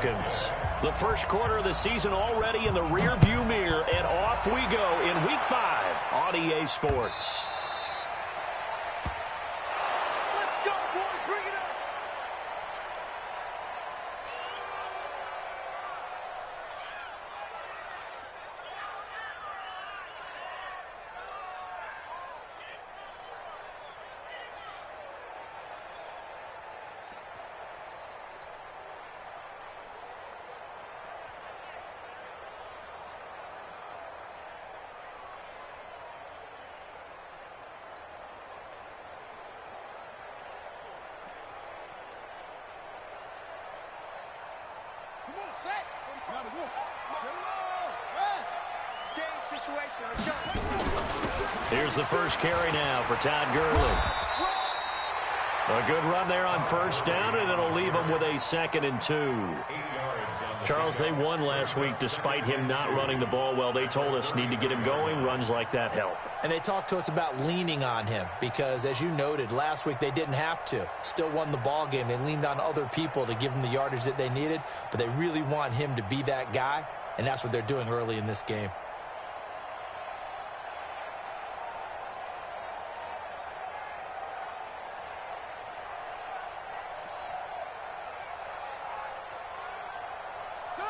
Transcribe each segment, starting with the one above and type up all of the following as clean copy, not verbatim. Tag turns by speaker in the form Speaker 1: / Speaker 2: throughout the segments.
Speaker 1: Falcons. The first quarter of the season already in the rearview mirror, and off we go in Week 5 on EA Sports. Here's the first carry now for Todd Gurley. A good run there on first down, and it'll leave him with a 2nd and 2. Charles, they won last week despite him not running the ball well. They told us need to get him going. Runs like that help.
Speaker 2: And they talked to us about leaning on him because, as you noted, last week they didn't have to. Still won the ball game. They leaned on other people to give them the yardage that they needed, but they really want him to be that guy, and that's what they're doing early in this game.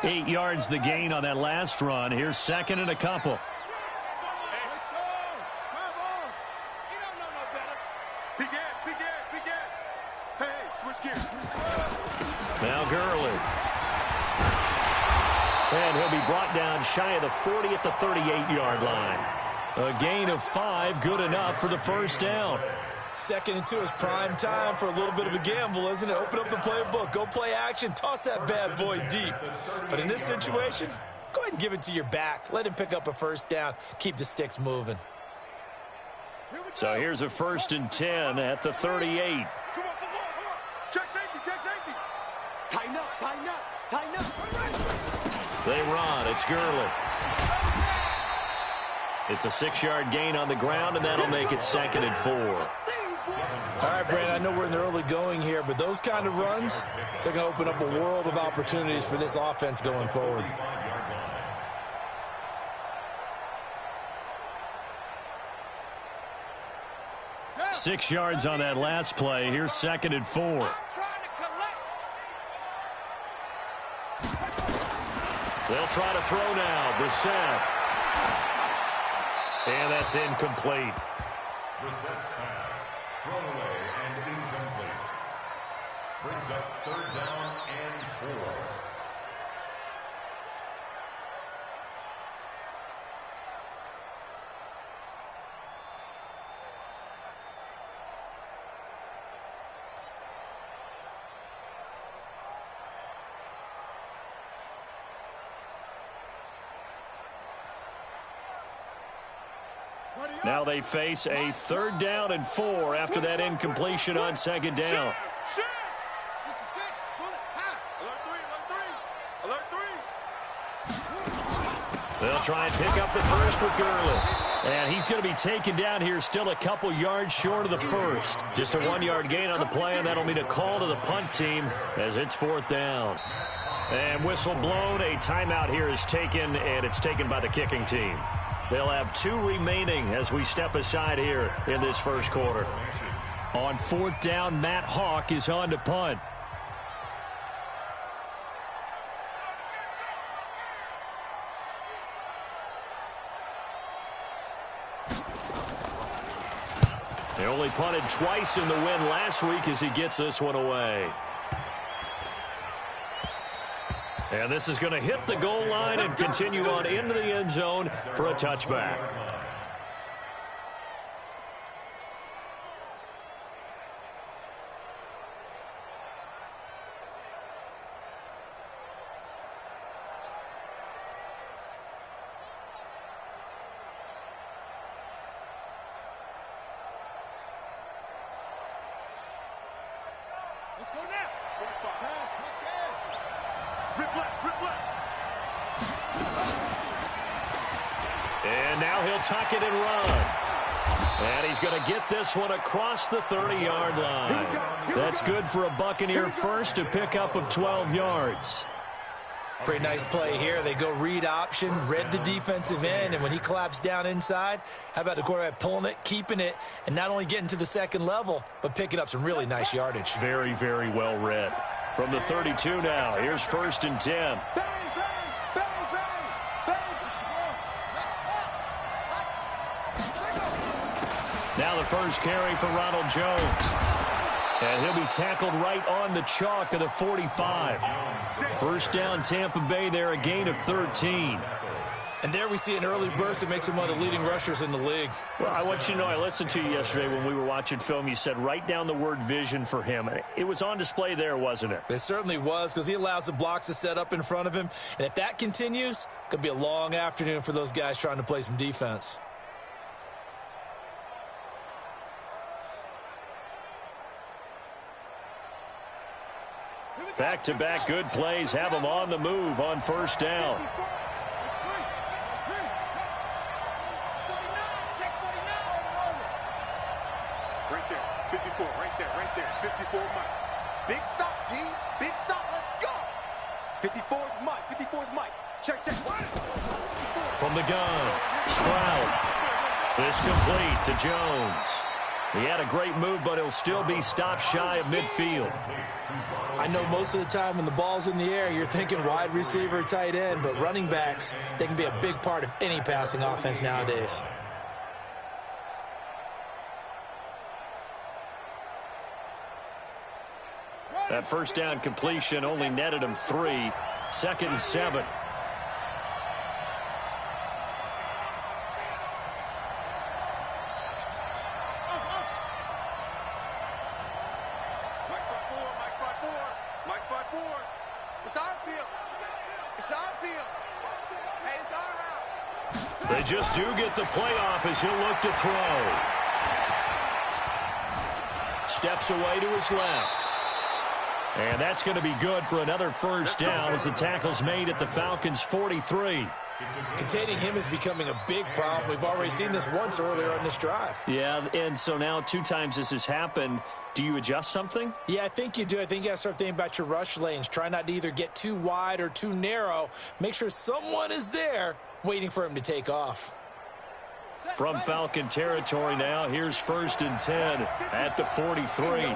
Speaker 1: Eight yards the gain on that last run. Here's 2nd and a couple. Now Gurley. And he'll be brought down shy of the 40 at the 38-yard line. A gain of 5, good enough for the first down.
Speaker 2: 2nd and 2 is prime time for a little bit of a gamble, isn't it? Open up the playbook, go play action, toss that bad boy deep. But in this situation, go ahead and give it to your back. Let him pick up a first down. Keep the sticks moving.
Speaker 1: So here's a 1st and 10 at the 38.
Speaker 3: Come on. Check safety. Tighten up.
Speaker 1: They run. It's Gurley. It's a 6-yard gain on the ground, and that'll make it 2nd and 4.
Speaker 2: All right, Brandon, I know we're in the early going here, but those kind of runs, they're going to open up a world of opportunities for this offense going forward.
Speaker 1: Yeah. 6 yards on that last play. Here's 2nd and 4. They'll try to throw now. Brissett. And that's incomplete.
Speaker 4: Brissett's pass, thrown away and incomplete. Brings up 3rd down and 4.
Speaker 1: Now they face a 3rd down and 4 after that incompletion on 2nd down. They'll try and pick up the first with Gurley. And he's going to be taken down here still a couple yards short of the first. Just a 1-yard gain on the play, and that'll mean a call to the punt team as it's 4th down. And whistle blown. A timeout here is taken, and it's taken by the kicking team. They'll have 2 remaining as we step aside here in this first quarter. On 4th down, Matt Hawk is on to punt. They only punted twice in the win last week as he gets this one away. And this is going to hit the goal line and continue on into the end zone for a touchback.
Speaker 3: Let's go now. Let's go. Rip left.
Speaker 1: And now he'll tuck it and run. And he's going to get this one across the 30-yard line. That's good for a Buccaneer first, a pickup of 12 yards.
Speaker 2: Pretty nice play here. They go read option, read the defensive end, and when he collapsed down inside, how about the quarterback pulling it, keeping it, and not only getting to the second level, but picking up some really nice yardage.
Speaker 1: Very, very well read. From the 32 now, here's 1st and 10. Now the first carry for Ronald Jones. And he'll be tackled right on the chalk of the 45. First down, Tampa Bay there, a gain of 13.
Speaker 2: And there we see an early burst that makes him one of the leading rushers in the league.
Speaker 1: Well, I want you to know, I listened to you yesterday when we were watching film. You said write down the word vision for him. It was on display there, wasn't it?
Speaker 2: It certainly was, because he allows the blocks to set up in front of him. And if that continues, it could be a long afternoon for those guys trying to play some defense.
Speaker 1: Back-to-back good plays have them on the move on first down.
Speaker 3: Right there, 54, right there, 54 Mike. Big stop, D. Big stop, let's go. 54 is Mike, 54 is Mike. Check.
Speaker 1: From the gun, Stroud. It's complete to Jones. He had a great move, but he'll still be stopped shy of midfield.
Speaker 2: I know most of the time when the ball's in the air, you're thinking wide receiver, tight end, but running backs, they can be a big part of any passing offense nowadays.
Speaker 1: That first down completion only netted him 3. 2nd and 7. They just do get the playoff as he'll look to throw. Steps away to his left. And that's going to be good for another first down as the tackle's made at the Falcons' 43.
Speaker 2: Containing him is becoming a big problem. We've already seen this once earlier on this drive.
Speaker 1: Yeah, and so now 2 times this has happened. Do you adjust something?
Speaker 2: Yeah, I think you do. I think you got to start thinking about your rush lanes. Try not to either get too wide or too narrow. Make sure someone is there waiting for him to take off.
Speaker 1: From Falcon territory now, here's 1st and 10 at the 43.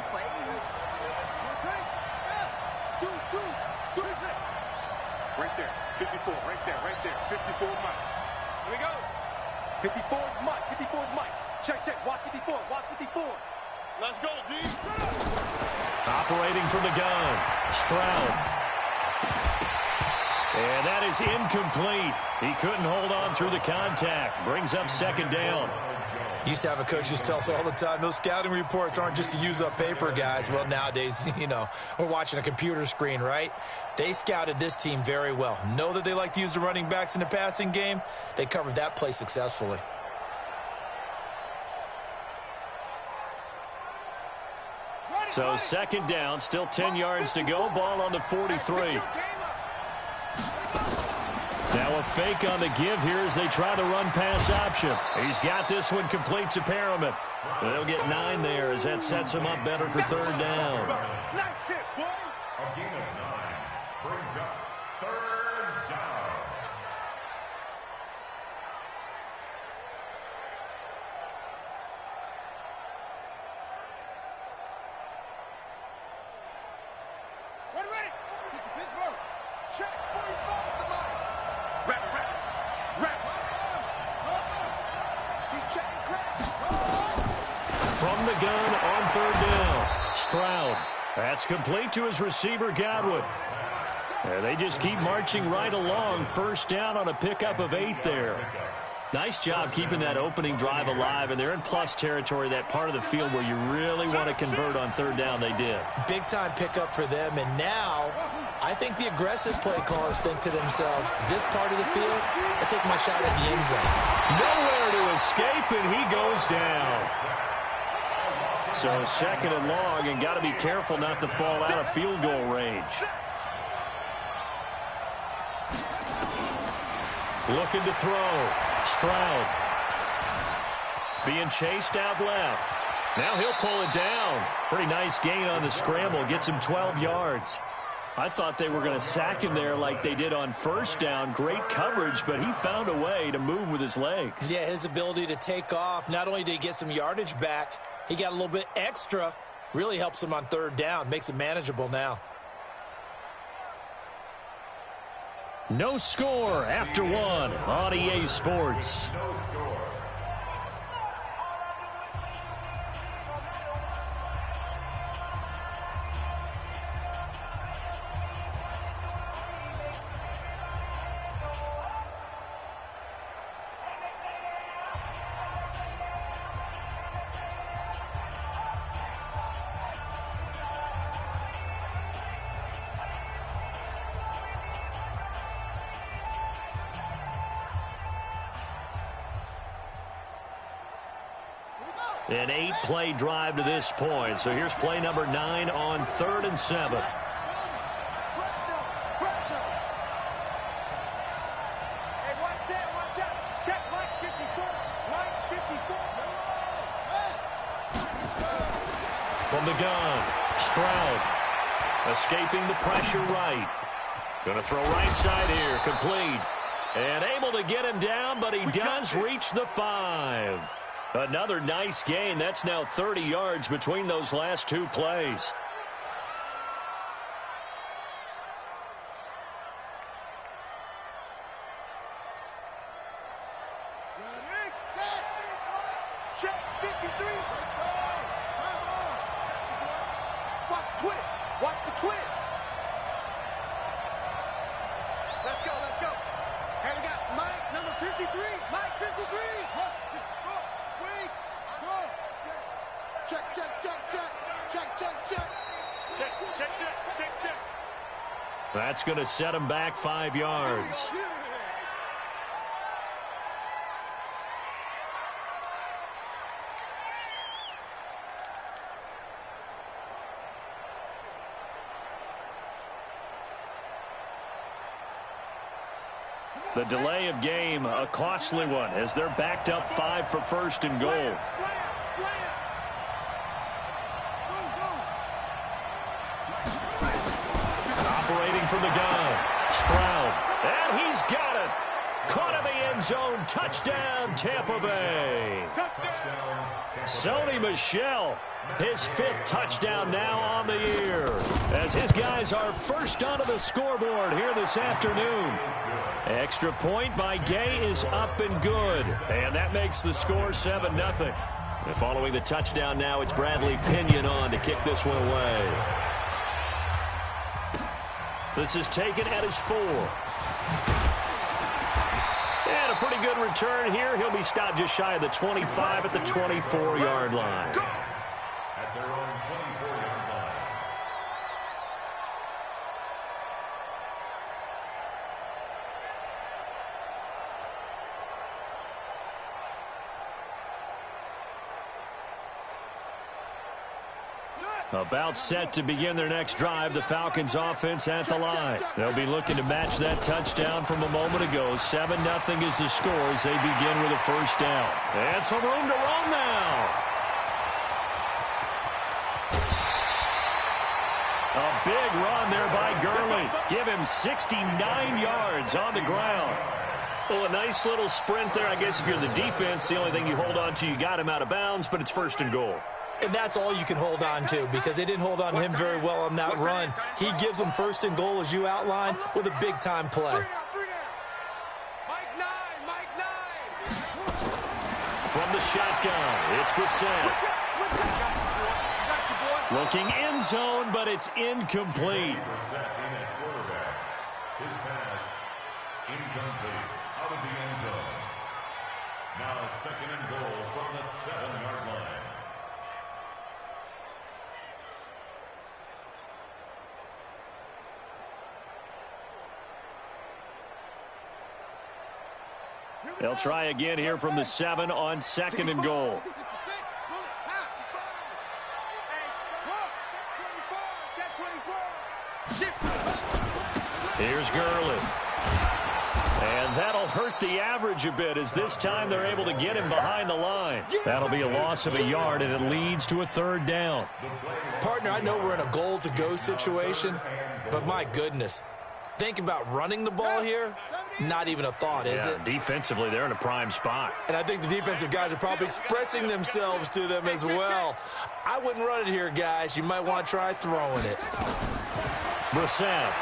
Speaker 3: Right there, 54, right there, 54 Mike. Here we go. 54 is Mike, 54 is Mike. Check, watch 54, watch 54. Let's go, D.
Speaker 1: Operating from the gun, Stroud. And that is incomplete. He couldn't hold on through the contact. Brings up 2nd down.
Speaker 2: Used to have a coach who tells us all the time, those scouting reports aren't just to use up paper, guys. Well, nowadays, we're watching a computer screen, right? They scouted this team very well. Know that they like to use the running backs in the passing game. They covered that play successfully.
Speaker 1: So 2nd down, still 10 yards to go. Ball on the 43. Now a fake on the give here as they try the run-pass option. He's got this one complete to Perriman. They'll get 9 there as that sets him up better for 3rd down.
Speaker 3: Nice hit, boy.
Speaker 4: A gain of 9 brings up 3rd down.
Speaker 3: Ready. Pittsburgh. Check 45 to Mike. Rap. He's checking cracks.
Speaker 1: From the gun on 3rd down, Stroud. That's complete to his receiver, Godwin. And they just keep marching right along. 1st down on a pickup of 8 there. Nice job keeping that opening drive alive, and they're in plus territory, that part of the field where you really want to convert on 3rd down. They did.
Speaker 2: Big-time pickup for them, and now I think the aggressive play callers think to themselves, this part of the field, I take my shot at the end zone.
Speaker 1: Nowhere to escape, and he goes down. So 2nd and long, and got to be careful not to fall out of field goal range. Looking to throw. Stroud. Being chased out left. Now he'll pull it down. Pretty nice gain on the scramble. Gets him 12 yards. I thought they were going to sack him there like they did on first down. Great coverage, but he found a way to move with his legs.
Speaker 2: Yeah, his ability to take off, not only did he get some yardage back, he got a little bit extra. Really helps him on third down, makes it manageable now.
Speaker 1: No score after one on EA Sports.
Speaker 4: No score.
Speaker 1: An 8-play drive to this point. So here's play number 9 on 3rd and 7.
Speaker 3: Hey, watch that, watch out. Check Mike 54. Mike 54.
Speaker 1: From the gun, Stroud escaping the pressure right. Going to throw right side here, complete. And able to get him down, but he does reach the 5. Another nice gain. That's now 30 yards between those last 2 plays.
Speaker 3: Check 53. Watch the twist. Watch the twist. Let's go, let's go. And we got Mike, number 53. Mike 53. Check, check, check, check. Check, check, check. Check, check, check, check, check.
Speaker 1: That's going to set him back 5 yards. The delay of game, a costly one, as they're backed up 5 for 1st and goal.
Speaker 3: Slam, slam.
Speaker 1: Operating from the gun, Stroud, and he's got it. Caught in the end zone, touchdown, Tampa Bay. Sony Michel, his 5th touchdown now on the year, as his guys are first onto the scoreboard here this afternoon. Extra point by Gay is up and good, and that makes the score 7-0. And following the touchdown now, it's Bradley Pinion on to kick this one away. This is taken at his 4. And a pretty good return here. He'll be stopped just shy of the 25 at the 24-yard line.
Speaker 4: At their own 24-yard line.
Speaker 1: About set to begin their next drive, the Falcons offense at the line. They'll be looking to match that touchdown from a moment ago. 7-0 is the score as they begin with a first down. And some room to roam now. A big run there by Gurley. Give him 69 yards on the ground. Well, a nice little sprint there. I guess if you're the defense, the only thing you hold on to, you got him out of bounds, but it's 1st and goal.
Speaker 2: And that's all you can hold on to because they didn't hold on to him very well on that run. He gives them 1st and goal, as you outlined, with a big-time play.
Speaker 3: Mike 9, Mike 9.
Speaker 1: From the shotgun, it's Brissett. Looking end zone, but it's incomplete.
Speaker 4: Brissett in at quarterback. His pass incomplete. Out of the end zone. Now 2nd and goal from the 7-yard line.
Speaker 1: They'll try again here from the 7 on 2nd and goal. Here's Gurley. And that'll hurt the average a bit as this time they're able to get him behind the line. That'll be a loss of a yard, and it leads to a 3rd down.
Speaker 2: Partner, I know we're in a goal-to-go situation, But my goodness, think about running the ball here. Not even a thought, is it?
Speaker 1: Defensively, they're in a prime spot.
Speaker 2: And I think the defensive guys are probably expressing themselves to them as well. I wouldn't run it here, guys. You might want to try throwing it.
Speaker 1: Brissett.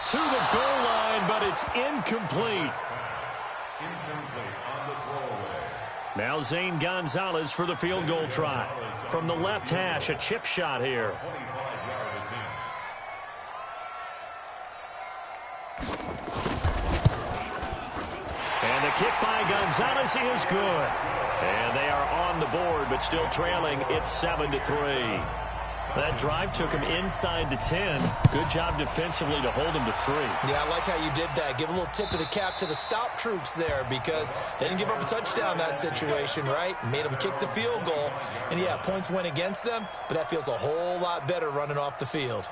Speaker 1: To the goal line, but it's incomplete. Now Zane Gonzalez for the field goal try. From the left hash, a chip shot here. And the kick by Gonzalez is good. And they are on the board, but still trailing. It's 7-3. That drive took him inside the 10. Good job defensively to hold him to 3.
Speaker 2: Yeah, I like how you did that. Give a little tip of the cap to the stop troops there because they didn't give up a touchdown in that situation, right? Made them kick the field goal. And, yeah, points went against them, but that feels a whole lot better running off the field.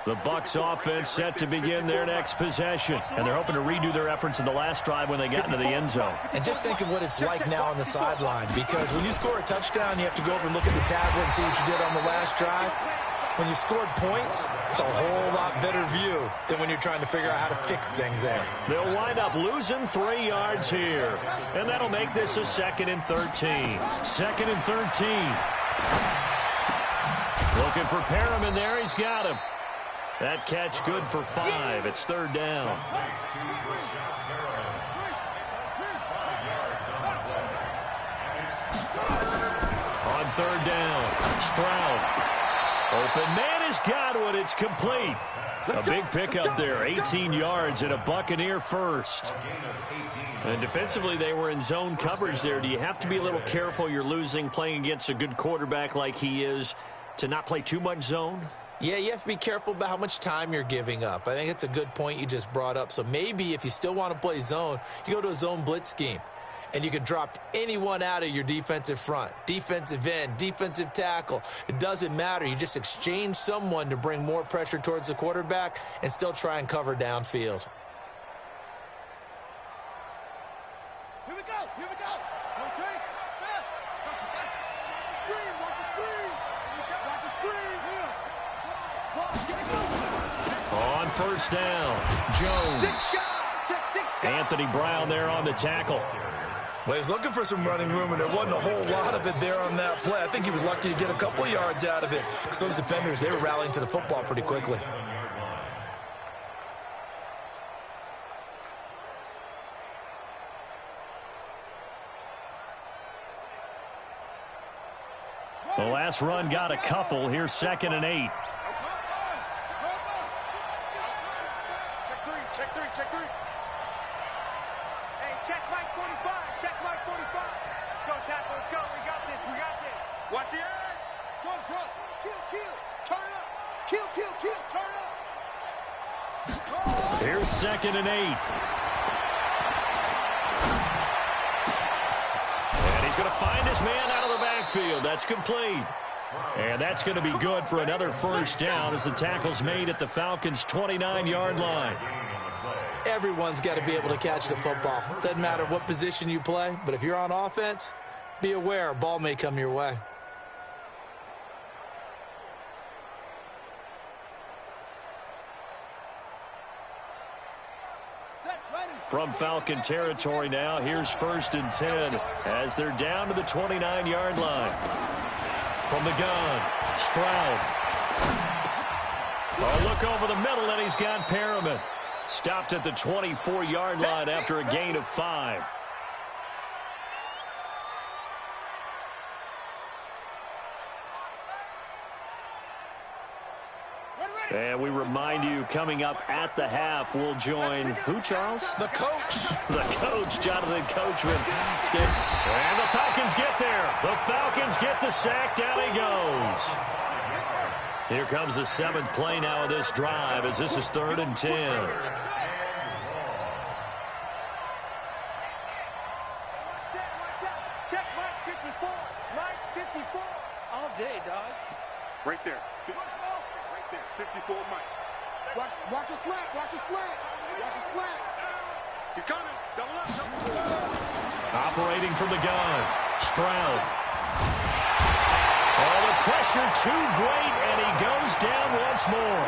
Speaker 1: The Bucs offense set to begin their next possession. And they're hoping to redo their efforts in the last drive when they got into the end zone.
Speaker 2: And just think of what it's like now on the sideline, because when you score a touchdown, you have to go over and look at the tablet and see what you did on the last drive. When you scored points, it's a whole lot better view than when you're trying to figure out how to fix things there.
Speaker 1: They'll wind up losing 3 yards here. And that'll make this a 2nd and 13. 2nd and 13. Looking for Perriman there. He's got him. That catch good for 5. It's 3rd down. On 3rd down, Stroud. Open man has got one. It's complete. A big pickup there. 18 yards and a Buccaneer first. And defensively, they were in zone coverage there. Do you have to be a little careful you're losing playing against a good quarterback like he is to not play too much zone?
Speaker 2: Yeah, you have to be careful about how much time you're giving up. I think it's a good point you just brought up. So maybe if you still want to play zone, you go to a zone blitz scheme. And you can drop anyone out of your defensive front, defensive end, defensive tackle. It doesn't matter. You just exchange someone to bring more pressure towards the quarterback and still try and cover downfield.
Speaker 3: Here we go. Here we go. One change. Screen. Watch the screen. Watch the screen. Here.
Speaker 1: On 1st down, Jones. Anthony Brown there on the tackle.
Speaker 2: Well, he was looking for some running room, and there wasn't a whole lot of it there on that play. I think he was lucky to get a couple of yards out of it because those defenders, they were rallying to the football pretty quickly.
Speaker 1: The last run got a couple. Here's 2nd and 8.
Speaker 3: Check three. Hey, check Mike 45. Check Mike 45. Go, tackle. Let's go. We got this. Watch the edge. Trump. Kill. Turn up. Kill. Turn up.
Speaker 1: Here's 2nd and 8. And he's going to find his man out of the backfield. That's complete. And that's going to be good for another 1st down as the tackle's made at the Falcons' 29-yard line.
Speaker 2: Everyone's got to be able to catch the football. Doesn't matter what position you play, but if you're on offense, be aware a ball may come your way.
Speaker 1: From Falcon territory now, here's 1st and 10 as they're down to the 29-yard line. From the gun, Stroud. A look over the middle, and he's got Perriman. Stopped at the 24-yard line after a gain of 5. And we remind you, coming up at the half, we'll join who, Charles?
Speaker 2: The coach.
Speaker 1: The coach, Jonathan Coachman. And the Falcons get there. The Falcons get the sack. Down he goes. Here comes the 7th play now of this drive as this is 3rd and 10.
Speaker 3: Check Mike 54. Mike 54. All day, dog. Right there. Right there. 54 Mike. Watch a slant. Watch a slant. Watch a slant. He's coming. Double up. Double up.
Speaker 1: Operating from the gun. Stroud. Oh, the pressure too great, and he goes down once more.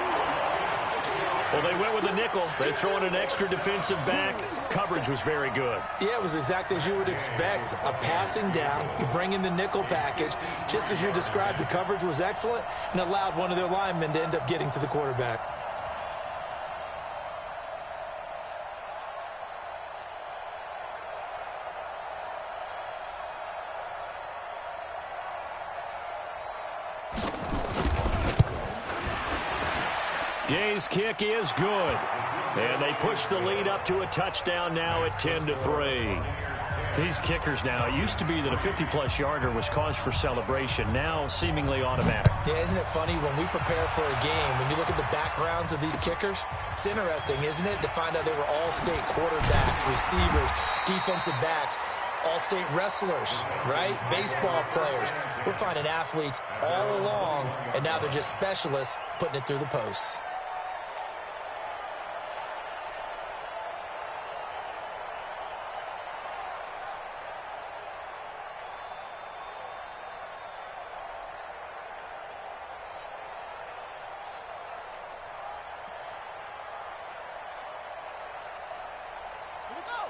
Speaker 1: Well, they went with the nickel. They throw in an extra defensive back. Coverage was very good.
Speaker 2: Yeah, it was exactly as you would expect. A passing down, you bring in the nickel package. Just as you described, the coverage was excellent and allowed one of their linemen to end up getting to the quarterback.
Speaker 1: Gay's kick is good. And they push the lead up to a touchdown now at 10-3. These kickers now, it used to be that a 50-plus yarder was cause for celebration, now seemingly automatic.
Speaker 2: Yeah, isn't it funny when we prepare for a game, when you look at the backgrounds of these kickers, it's interesting, isn't it, to find out they were all-state quarterbacks, receivers, defensive backs, all-state wrestlers, right? Baseball players. We're finding athletes all along, and now they're just specialists putting it through the posts.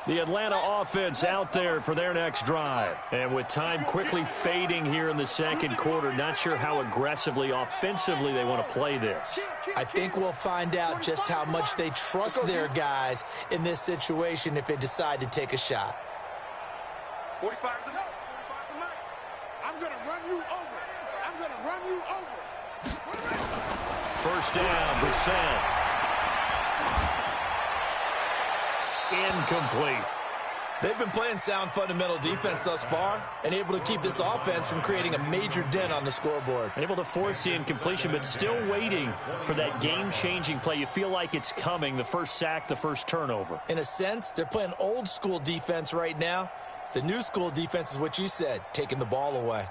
Speaker 1: The Atlanta offense out there for their next drive. And with time quickly fading here in the second quarter, not sure how aggressively, offensively they want to play this.
Speaker 2: I think we'll find out just how much they trust their guys in this situation if they decide to take a shot.
Speaker 3: 45 is enough. 45 is enough. I'm going to run you over. I'm going to run you over.
Speaker 1: First down, Brissett. Incomplete.
Speaker 2: They've been playing sound fundamental defense thus far and able to keep this offense from creating a major dent on the scoreboard.
Speaker 1: Able to force the incompletion, but still waiting for that game-changing play. You feel like it's coming, the first sack, the first turnover.
Speaker 2: In a sense, they're playing old-school defense right now. The new school defense is what you said, taking the ball away.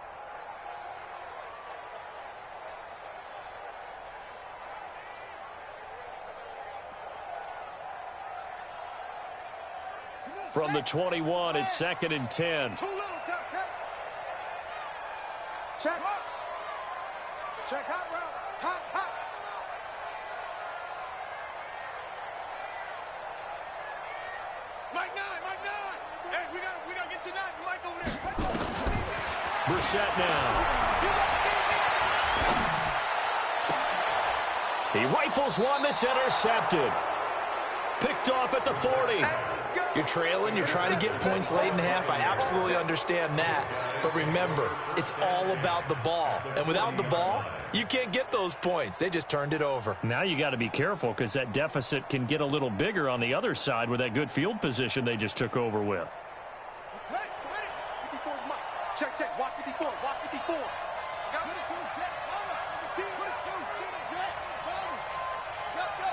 Speaker 1: From the 21, it's 2nd and 10.
Speaker 3: Too little, check. Check hot route. Hot. Mike 9. Hey, we gotta get to 9. Mike over there.
Speaker 1: Brissett now. He rifles one that's intercepted. Picked off at the 40.
Speaker 2: You're trailing, you're trying to get points late in the half. I absolutely understand that. But remember, it's all about the ball. And without the ball, you can't get those points. They just turned it over.
Speaker 1: Now you got to be careful because that deficit can get a little bigger on the other side with that good field position they just took over with.
Speaker 3: Okay, 54 is Mike. Check. Watch 54. Watch 54. Got 22, check. Over. 22, check. Over. Go.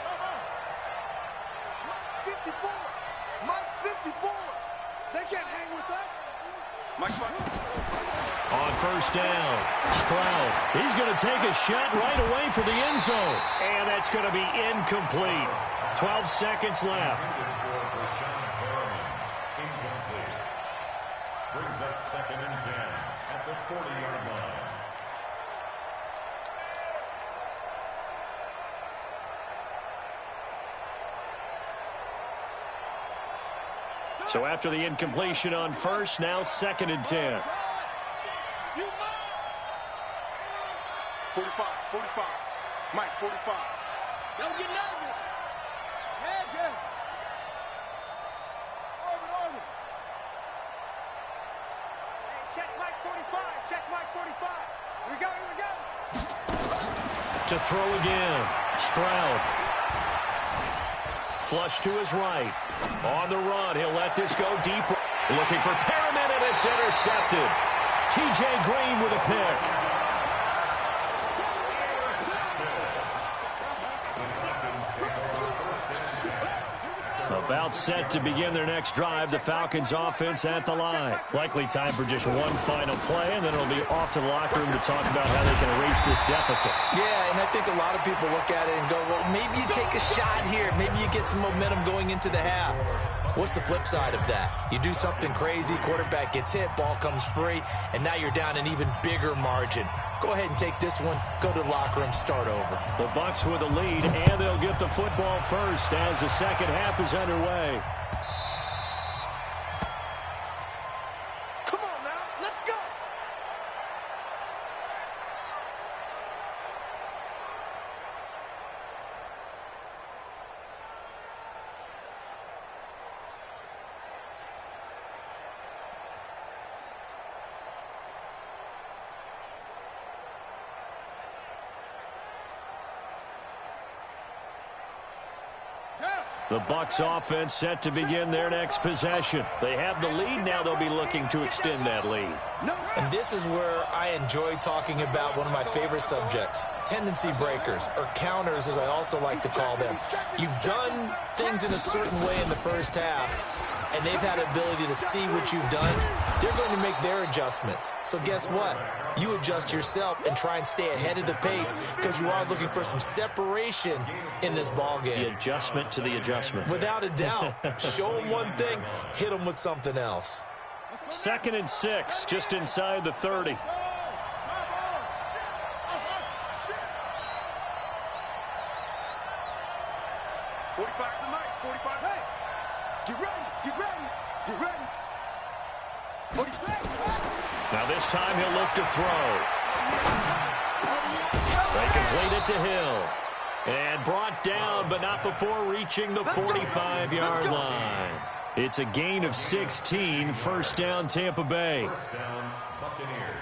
Speaker 3: Come on. 54. Mike 54. They can't hang with us. Mike 5.
Speaker 1: On first down, Stroud. He's going to take a shot right away for the end zone. And that's going to be incomplete. 12 seconds left.
Speaker 4: Incomplete. Brings up 2nd and 10 at the 40-yard line.
Speaker 1: So after the incompletion on first, now 2nd and 10.
Speaker 3: 45. Mike, 45. Don't get nervous. Yeah. Orbit. Hey, check Mike 45. Check Mike 45. Here we go.
Speaker 1: To throw again, Stroud. Flush to his right. On the run, he'll let this go deep. Looking for Perriman, and it's intercepted. T.J. Green with a pick. About timeout set to begin their next drive. The Falcons offense at the line. Likely time for just one final play, and then it'll be off to the locker room to talk about how they can erase this deficit.
Speaker 2: Yeah, and I think a lot of people look at it and go, well, maybe you take a shot here. Maybe you get some momentum going into the half. What's the flip side of that? You do something crazy, quarterback gets hit, ball comes free, and now you're down an even bigger margin. Go ahead and take this one, go to the locker room, start over.
Speaker 1: The Bucs with a lead, and they'll get the football first as the second half is underway.
Speaker 3: Come on now, let's go.
Speaker 1: The Bucs offense set to begin their next possession. They have the lead. Now they'll be looking to extend that lead.
Speaker 2: And this is where I enjoy talking about one of my favorite subjects, tendency breakers, or counters as I also like to call them. You've done things in a certain way in the first half, and they've had ability to see what you've done. They're going to make their adjustments. So guess what? You adjust yourself and try and stay ahead of the pace because you are looking for some separation in this ball game.
Speaker 1: The adjustment to the adjustment.
Speaker 2: Without a doubt. Show them one thing, hit them with something else.
Speaker 1: 2nd and 6, just inside the 30.
Speaker 3: 45 tonight, 45. Hey, get ready, get ready, get ready. 46.
Speaker 1: Now this time he'll look to throw. They complete it to Hill. And brought down, but not before reaching the 45-yard line. It's a gain of 16, first down Tampa Bay.
Speaker 4: First down, Buccaneers.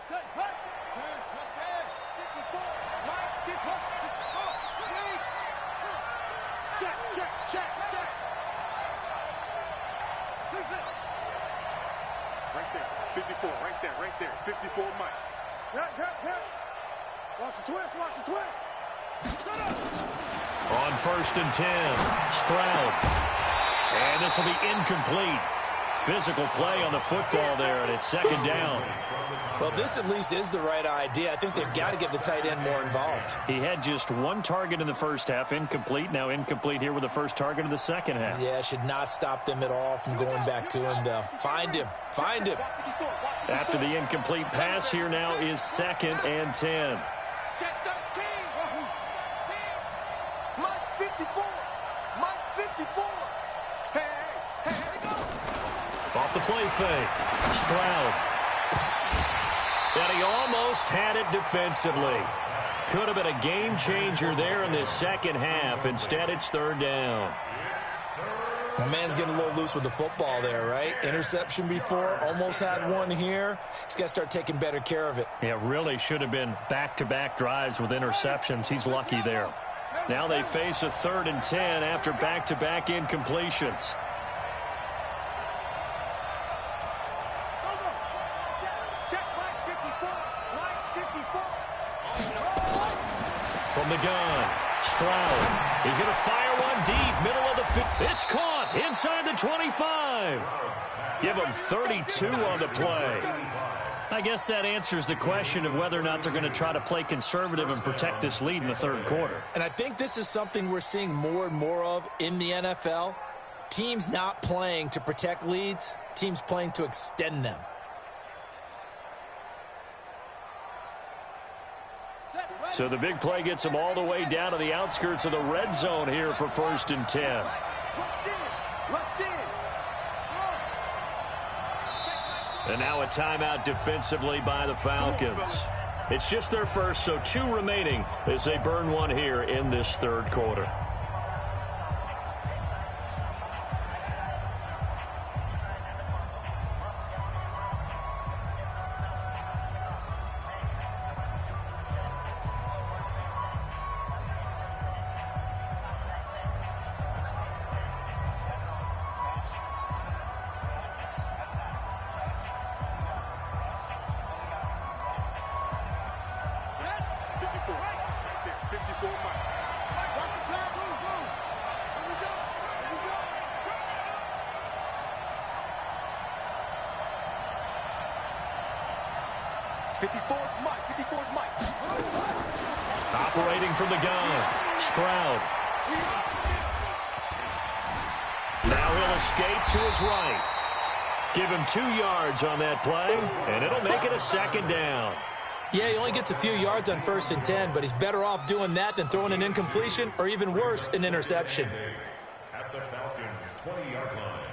Speaker 3: Set, hut. Check, check, check, check. Right there, 54, right there, 54, Mike. Hit. Watch the twist, watch the twist. Shut up.
Speaker 1: On 1st and 10, Stroud. And this will be incomplete. Physical play on the football there, and it's 2nd down.
Speaker 2: Well, this at least is the right idea. I think they've got to get the tight end more involved.
Speaker 1: He had just one target in the first half, incomplete. Now incomplete here with the first target of the second half.
Speaker 2: Yeah, should not stop them at all from going back to him, though. Find him. Find him.
Speaker 1: After the incomplete pass, here now is 2nd and 10.
Speaker 3: Check 13. Mike 54. Mike 54. Hey, go.
Speaker 1: Off the play fake. Stroud. And he almost had it defensively. Could have been a game changer there in this second half. Instead, it's 3rd down.
Speaker 2: My man's getting a little loose with the football there, right? Interception before, almost had one here. He's got to start taking better care of it.
Speaker 1: Yeah, really should have been back-to-back drives with interceptions. He's lucky there. Now they face a 3rd and 10 after back-to-back incompletions. From the gun, Stroud. He's going to fire one deep, middle of the field. It's caught inside the 25. Give him 32 on the play. I guess that answers the question of whether or not they're going to try to play conservative and protect this lead in the 3rd quarter.
Speaker 2: And I think this is something we're seeing more and more of in the NFL. Teams not playing to protect leads, teams playing to extend them.
Speaker 1: So the big play gets them all the way down to the outskirts of the red zone here for 1st and 10. And now a timeout defensively by the Falcons. It's just their first, so 2 remaining as they burn one here in this 3rd quarter.
Speaker 3: 54's Mike. 54's Mike.
Speaker 1: Operating from the gun, Stroud. Now he'll escape to his right. Give him 2 yards on that play, and it'll make it a second down.
Speaker 2: Yeah, he only gets a few yards on 1st and 10, but he's better off doing that than throwing an incompletion or even worse, an interception.
Speaker 4: At the Falcons' 20-yard line.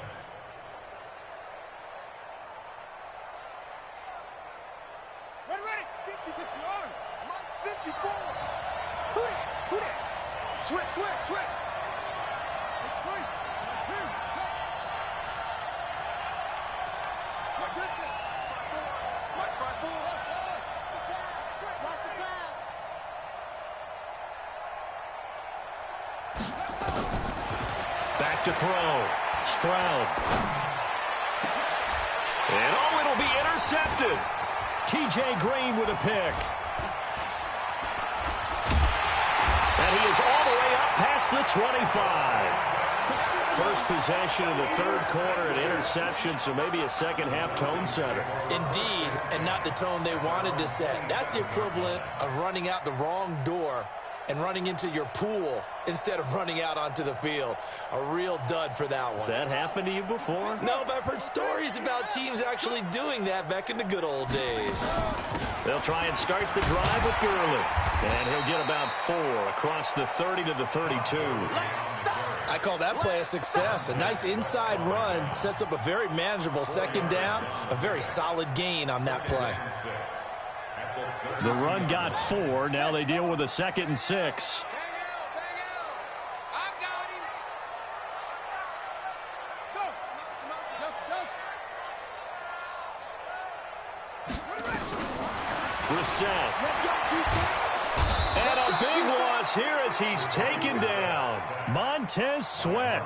Speaker 3: Ready. 56 yards. Mike 54. Who that? Switch. It's free. Mike 54. Watch the pass.
Speaker 1: Back to throw. Stroud. And it'll be intercepted. T.J. Green with a pick. And he is all the way up past the 25. First possession of the 3rd quarter, an interception, so maybe a second-half tone setter.
Speaker 2: Indeed, and not the tone they wanted to set. That's the equivalent of running out the wrong door and running into your pool instead of running out onto the field. A real dud for that one.
Speaker 1: Has that happened to you before?
Speaker 2: No, but I've heard stories about teams actually doing that back in the good old days.
Speaker 1: They'll try and start the drive with Gurley. And he'll get about 4 across the 30 to the 32.
Speaker 2: I call that play a success. A nice inside run sets up a very manageable second down, a very solid gain on that play.
Speaker 1: The run got 4. Now they deal with a 2nd and 6.
Speaker 3: I got him. Go.
Speaker 1: Brissett. And a big loss here as he's taken down. Montez Sweat.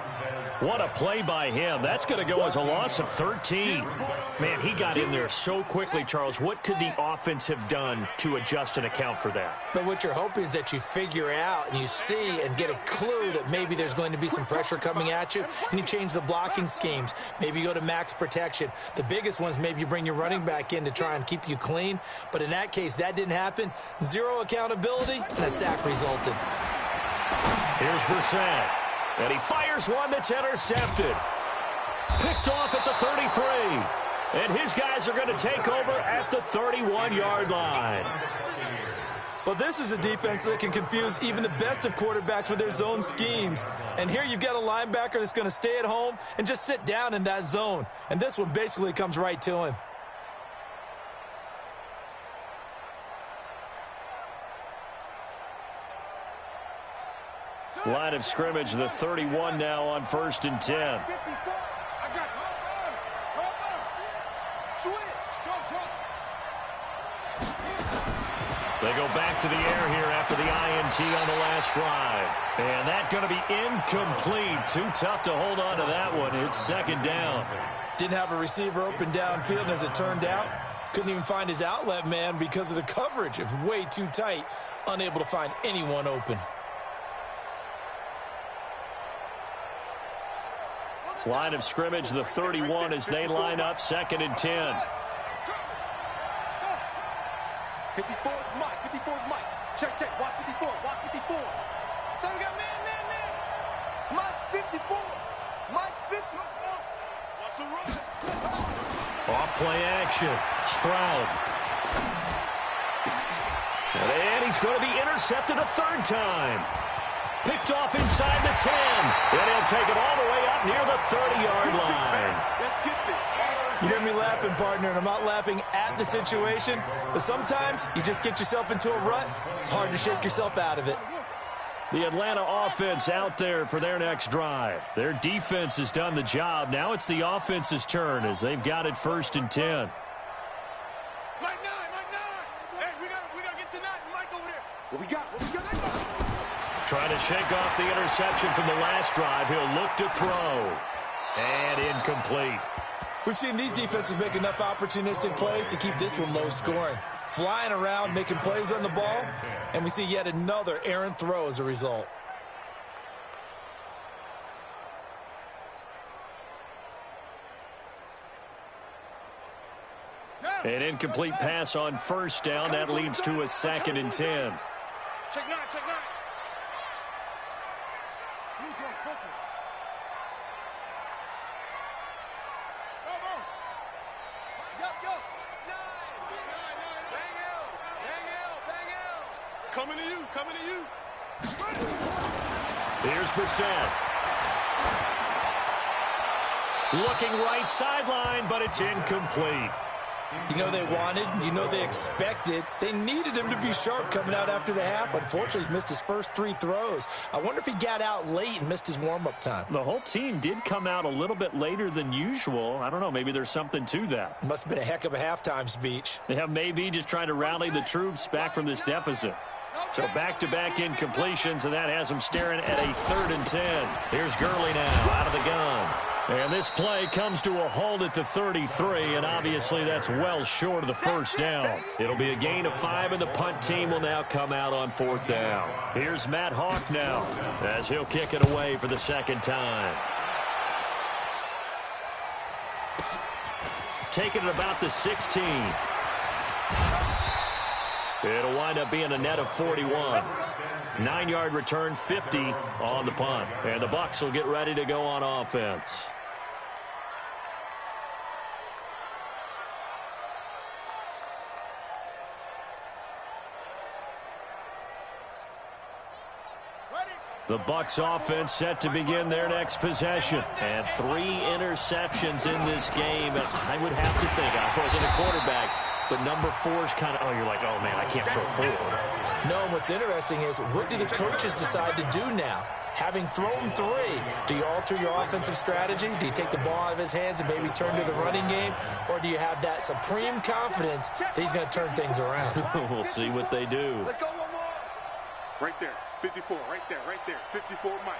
Speaker 1: What a play by him. That's going to go as a loss of 13. Man, he got in there so quickly, Charles. What could the offense have done to adjust and account for that?
Speaker 2: But what you're hoping is that you figure out and you see and get a clue that maybe there's going to be some pressure coming at you, and you change the blocking schemes. Maybe you go to max protection. The biggest ones, maybe you bring your running back in to try and keep you clean. But in that case, that didn't happen. 0 accountability, and a sack resulted.
Speaker 1: Here's Brissett. And he fires one that's intercepted. Picked off at the 33. And his guys are going to take over at the 31-yard line.
Speaker 2: Well, this is a defense that can confuse even the best of quarterbacks with their zone schemes. And here you've got a linebacker that's going to stay at home and just sit down in that zone. And this one basically comes right to him.
Speaker 1: Line of scrimmage, the 31 now on 1st and 10.
Speaker 3: I got it. Hold on. Switch.
Speaker 1: They go back to the air here after the INT on the last drive. And that's going to be incomplete. Too tough to hold on to that one. It's 2nd down.
Speaker 2: Didn't have a receiver open downfield, and as it turned out, couldn't even find his outlet man because of the coverage. It was way too tight, unable to find anyone open.
Speaker 1: Line of scrimmage, the 31 as they line up 2nd and 10.
Speaker 3: 54's Mike. 54's Mike. Check. Watch 54. Watch 54. So we got man. Mike's 54. Mike's 50. Watch the run.
Speaker 1: Off play action. Stroud. And he's going to be intercepted a 3rd time. Picked off inside the 10. And he'll take it all the way up near the 30-yard line.
Speaker 3: Let's get this.
Speaker 2: You hear me laughing, partner, and I'm not laughing at the situation, but sometimes you just get yourself into a rut. It's hard to shake yourself out of it.
Speaker 1: The Atlanta offense out there for their next drive. Their defense has done the job. Now it's the offense's turn as they've got it 1st and 10.
Speaker 3: Mike 9. Hey, we got to get to 9. Mike over there. What we got?
Speaker 1: Trying to shake off the interception from the last drive. He'll look to throw. And incomplete.
Speaker 2: We've seen these defenses make enough opportunistic plays to keep this one low scoring. Flying around, making plays on the ball, and we see yet another errant throw as a result.
Speaker 3: Down.
Speaker 1: An incomplete pass on first down. That leads to a 2nd and 10.
Speaker 3: Check 9, check 9. Coming to you, coming to you.
Speaker 1: Here's Brissett. Looking right sideline, but it's incomplete.
Speaker 2: You know they wanted, you know they expected. They needed him to be sharp coming out after the half. Unfortunately, he's missed his first 3 throws. I wonder if he got out late and missed his warm-up time.
Speaker 1: The whole team did come out a little bit later than usual. I don't know, maybe there's something to that.
Speaker 2: Must have been a heck of a halftime speech.
Speaker 1: Yeah, maybe just trying to rally the troops back from this deficit. So back-to-back incompletions, and that has him staring at a 3rd and 10. Here's Gurley now out of the gun. And this play comes to a halt at the 33, and obviously that's well short of the first down. It'll be a gain of 5, and the punt team will now come out on 4th down. Here's Matt Hawk now as he'll kick it away for the 2nd time. Taking it about the 16. It'll wind up being a net of 41. 9-yard return, 50 on the punt. And the Bucs will get ready to go on offense. The Bucs offense set to begin their next possession. And 3 interceptions in this game. And I would have to think, I wasn't a quarterback, but number 4 is kind of, oh, you're like, oh, man, I can't throw 4.
Speaker 2: No, what's interesting is, what do the coaches decide to do now? Having thrown 3, do you alter your offensive strategy? Do you take the ball out of his hands and maybe turn to the running game? Or do you have that supreme confidence that he's going to turn things around?
Speaker 1: We'll see what they do.
Speaker 3: Let's go one more. Right there. 54. Right there. Right there. 54 Mike.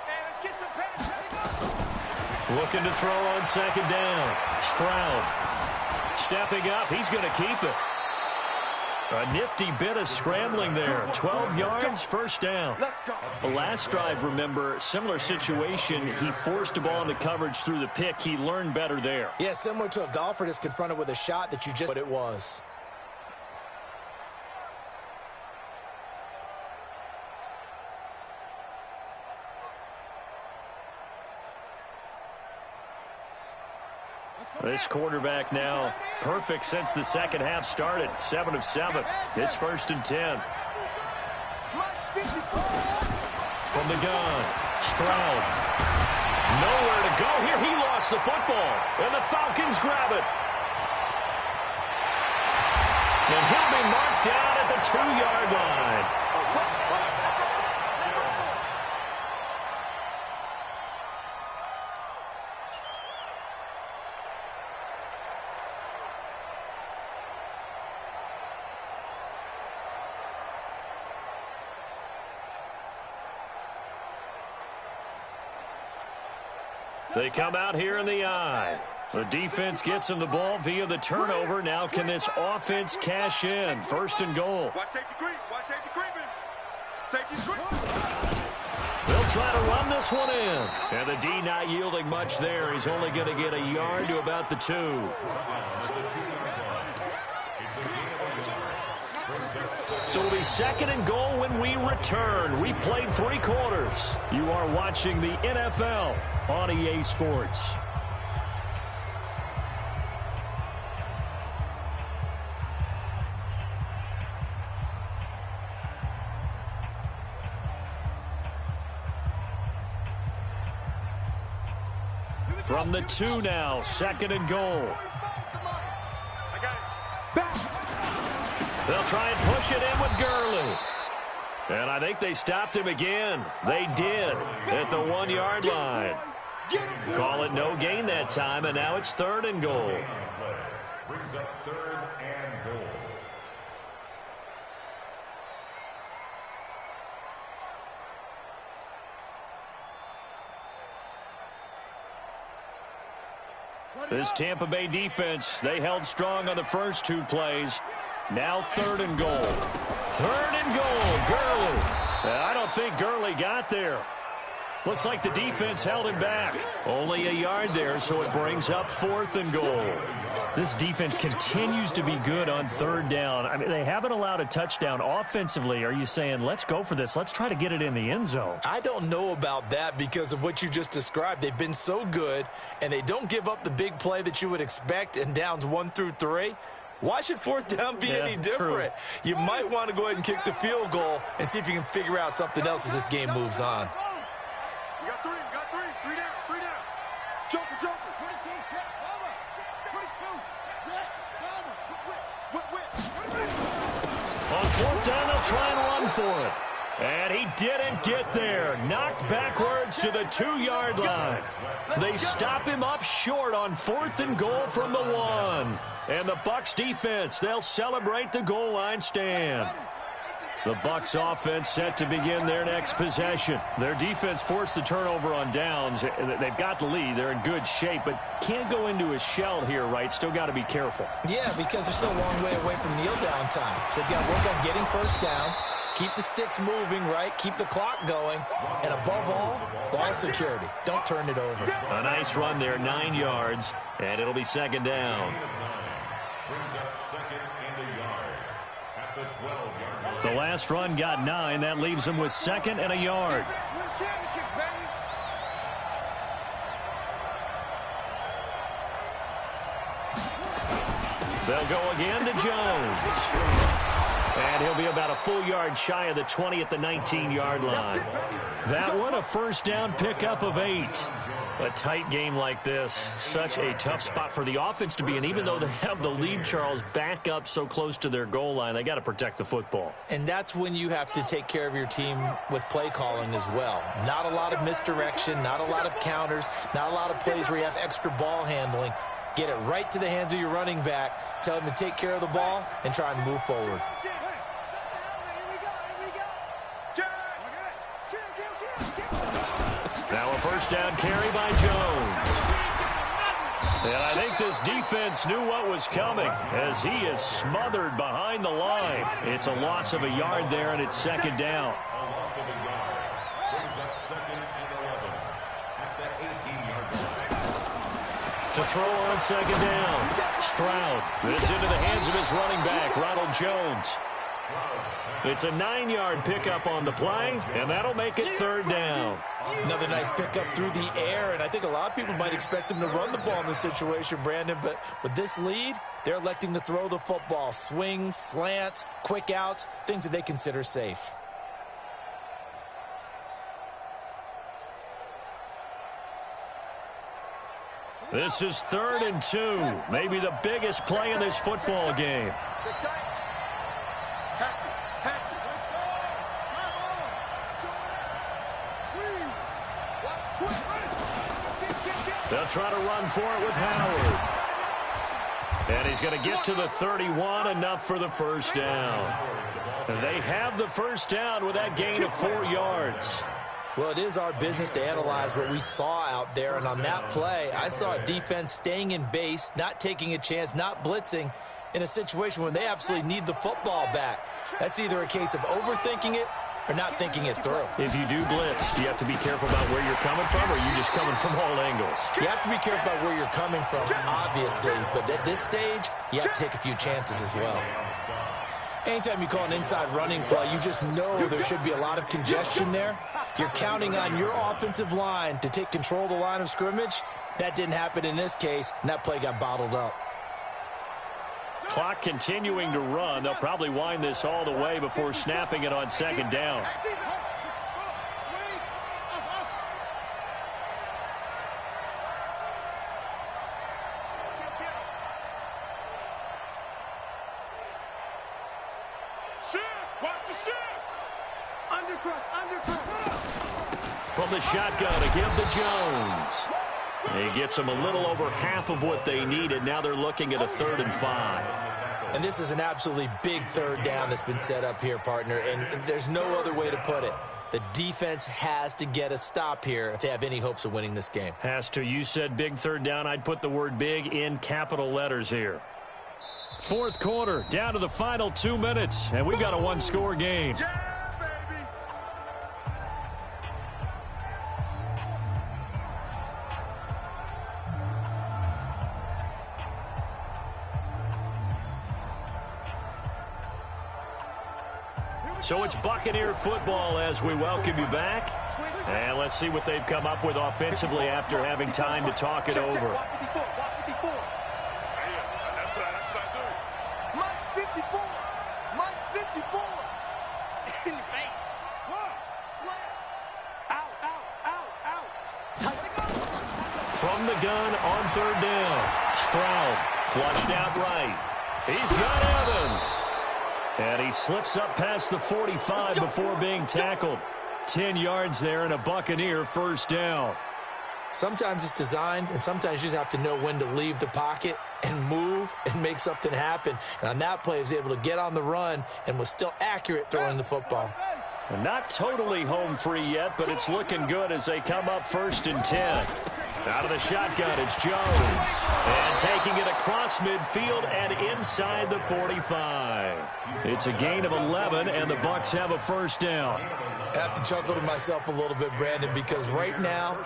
Speaker 3: Hey, let's get some pass.
Speaker 1: Looking to throw on 2nd down. Stroud. Stepping up. He's going to keep it. A nifty bit of scrambling there. 12 yards, first down. The last drive, remember, similar situation. He forced the ball into coverage through the pick. He learned better there.
Speaker 2: Yeah, similar to a golfer that's confronted with a shot that you just what it was.
Speaker 1: This quarterback now perfect since the 2nd half started. 7 of 7. It's 1st and 10. From the gun, Stroud. Nowhere to go here. He lost the football. And the Falcons grab it. And he'll be marked down at the 2-yard line. They come out here in the eye. The defense gets him the ball via the turnover. Now can this offense cash in? 1st and goal.
Speaker 3: Watch safety creep. Watch safety creeping. Safety creep.
Speaker 1: They'll try to run this one in. And the D not yielding much there. He's only going to get a yard to about the 2. So it'll be 2nd and goal when we return. We've played 3 quarters. You are watching the NFL on EA Sports. From the 2 now, 2nd and goal. They'll try and push it in with Gurley. And I think they stopped him again. They did at the 1-yard line. Call it no gain that time, and now it's 3rd and goal.
Speaker 4: Brings up 3rd and goal.
Speaker 1: This Tampa Bay defense, they held strong on the first 2 plays. Now 3rd and goal. 3rd and goal, Gurley. I don't think Gurley got there. Looks like the defense held him back. Only a yard there, so it brings up 4th and goal. This defense continues to be good on 3rd down. I mean, they haven't allowed a touchdown offensively. Are you saying, let's go for this? Let's try to get it in the end zone.
Speaker 2: I don't know about that because of what you just described. They've been so good, and they don't give up the big play that you would expect in downs 1 through 3. Why should 4th down be any different? True. You might want to go ahead and kick the field goal and see if you can figure out something else as this game moves on.
Speaker 3: You got 3, three down. Joker. 22, check, over. 22, check, over.
Speaker 1: On 4th down, they'll try and run for it. And he didn't get there. Knocked backwards to the 2-yard line. They stop him up short on 4th and goal from the 1. And the Bucs defense, they'll celebrate the goal line stand. The Bucs offense set to begin their next possession. Their defense forced the turnover on downs. They've got the lead. They're in good shape, but can't go into a shell here, right? Still got to be careful.
Speaker 2: Yeah, because they're still a long way away from kneel down time. So they've got to work on getting first downs, keep the sticks moving, right? Keep the clock going. And above all, ball security. Don't turn it over.
Speaker 1: A nice run there, 9 yards, and it'll be 2nd down.
Speaker 4: Brings up 2nd and a yard at the 12-yard line.
Speaker 1: The last run got 9. That leaves them with 2nd and a yard. They'll go again to Jones. And he'll be about a full yard shy of the 20 at the 19-yard line. That one, a first down pickup of 8. A tight game like this, such a tough spot for the offense to be in. Even though they have the lead, Charles, back up so close to their goal line, they got to protect the football.
Speaker 2: And that's when you have to take care of your team with play calling as well. Not a lot of misdirection, not a lot of counters, not a lot of plays where you have extra ball handling. Get it right to the hands of your running back, tell him to take care of the ball, and try and move forward.
Speaker 1: Now a first down carry by Jones. And I think this defense knew what was coming as he is smothered behind the line. It's a loss of a yard there, and it's 2nd down.
Speaker 4: A loss of a yard. Brings up 2nd and 11 at the 18-yard line.
Speaker 1: To throw on 2nd down. Stroud. This into the hands of his running back, Ronald Jones. It's a 9-yard pickup on the play, and that'll make it 3rd down.
Speaker 2: Another nice pickup through the air, and I think a lot of people might expect them to run the ball in this situation, Brandon, but with this lead, they're electing to throw the football. Swings, slants, quick outs, things that they consider safe.
Speaker 1: This is 3rd and 2, maybe the biggest play in this football game. They'll try to run for it with Howard. And he's going to get to the 31, enough for the first down. They have the first down with that gain of 4 yards.
Speaker 2: Well, it is our business to analyze what we saw out there, and on that play, I saw a defense staying in base, not taking a chance, not blitzing, in a situation where they absolutely need the football back. That's either a case of overthinking it or not thinking it through.
Speaker 1: If you do blitz, do you have to be careful about where you're coming from, or are you just coming from all angles?
Speaker 2: You have to be careful about where you're coming from, obviously, but at this stage, you have to take a few chances as well. Anytime you call an inside running play, you just know there should be a lot of congestion there. You're counting on your offensive line to take control of the line of scrimmage. That didn't happen in this case, and that play got bottled up.
Speaker 1: Clock continuing to run. They'll probably wind this all the way before snapping it on 2nd down. From the shotgun to give to Jones. He gets them a little over half of what they needed. Now they're looking at a 3rd and 5.
Speaker 2: And this is an absolutely big 3rd down that's been set up here, partner, and there's no other way to put it. The defense has to get a stop here if they have any hopes of winning this game.
Speaker 1: Has to. You said big 3rd down. I'd put the word big in capital letters here. 4th quarter, down to the final 2 minutes, and we've got a 1-score game. So it's Buccaneer football as we welcome you back. And let's see what they've come up with offensively after having time to talk it over.
Speaker 3: Watch 54. Watch 54. That's what I do. Mike's 54. Mike's 54. In your face. Slam. Out.
Speaker 1: From the gun on third down. Stroud flushed out right. He's got Evans. And he slips up past the 45 before being tackled. 10 yards there and a Buccaneer first down.
Speaker 2: Sometimes it's designed, and sometimes you just have to know when to leave the pocket and move and make something happen. And on that play, he was able to get on the run and was still accurate throwing the football.
Speaker 1: And not totally home free yet, but it's looking good as they come up 1st and 10. Out of the shotgun, it's Jones. And taking it across midfield and inside the 45. It's a gain of 11, and the Bucs have a first down.
Speaker 2: I have to chuckle to myself a little bit, Brandon, because right now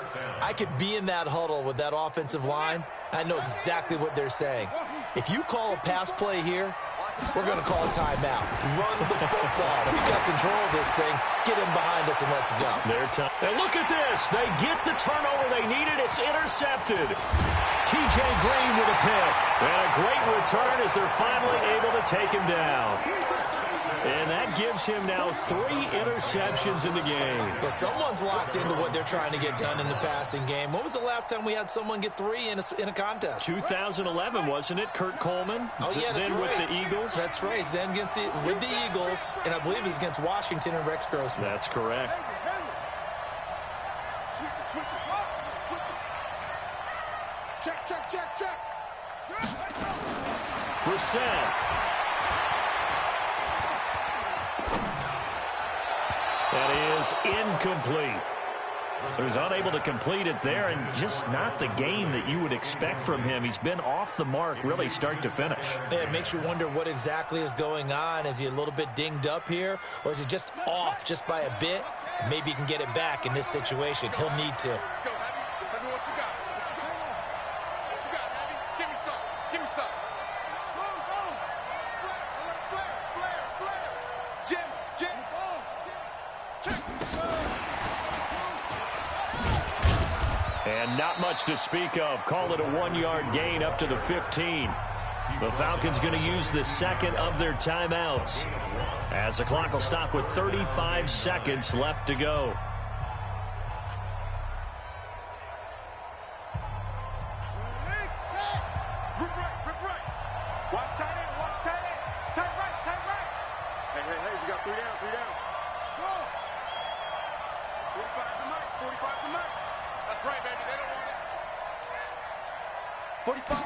Speaker 2: I could be in that huddle with that offensive line. I know exactly what they're saying. If you call a pass play here, we're going to call a timeout. Run the football. We got control of this thing. Get him behind us and let's go.
Speaker 1: And look at this. They get the turnover they needed. It's intercepted. T.J. Green with a pick. And a great return as they're finally able to take him down. And that gives him now 3 interceptions in the game.
Speaker 2: Well, someone's locked into what they're trying to get done in the passing game. When was the last time we had someone get 3 in a contest?
Speaker 1: 2011, wasn't it? Kurt Coleman?
Speaker 2: Oh, yeah, that's
Speaker 1: then
Speaker 2: right.
Speaker 1: With the Eagles?
Speaker 2: That's right. Then with the Eagles, and I believe it was against Washington and Rex Grossman.
Speaker 1: That's correct.
Speaker 3: Check.
Speaker 1: Brissett. That is incomplete. So he's unable to complete it there, and just not the game that you would expect from him. He's been off the mark really start to finish.
Speaker 2: Yeah, it makes you wonder what exactly is going on. Is he a little bit dinged up here, or is he just off just by a bit? Maybe he can get it back in this situation. He'll need to.
Speaker 3: Let's go, Heavy. Heavy, what you got? What you got, Heavy? Give me some. Go. Flare. Jim. Check.
Speaker 1: And not much to speak of. Call it a 1-yard gain up to the 15. The Falcons going to use the second of their timeouts, as the clock will stop with 35 seconds left to go.
Speaker 3: Rip right. Watch tight end. Tight right. Hey, we got 3 down. Go. 45 to Mike. That's right, baby. They don't want it. 45.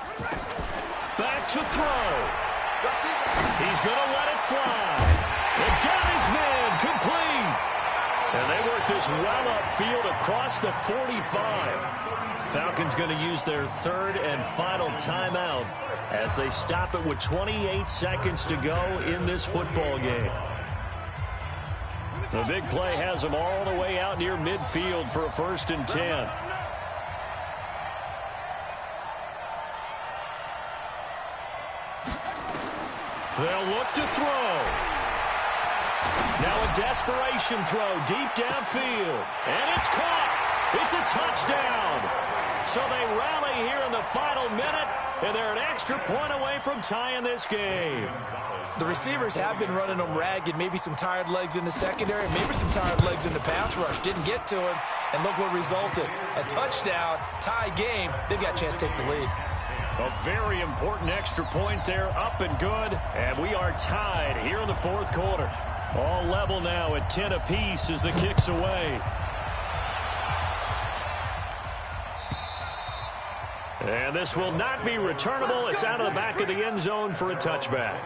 Speaker 1: Back to throw. He's going to let it fly. It got his man complete. And they work this well upfield across the 45. Falcons going to use their 3rd and final timeout as they stop it with 28 seconds to go in this football game. The big play has them all the way out near midfield for a 1st and 10. They'll look to throw. Now a desperation throw deep downfield. And it's caught. It's a touchdown. So they rally here in the final minute, and they're an extra point away from tying this game.
Speaker 2: The receivers have been running them ragged. Maybe some tired legs in the secondary, maybe some tired legs in the pass rush. Didn't get to him, and look what resulted. A touchdown, tie game. They've got a chance to take the lead.
Speaker 1: A very important extra point there, up and good. And we are tied here in the 4th quarter. All level now at 10 apiece as the kick's away. And this will not be returnable. It's out of the back of the end zone for a touchback.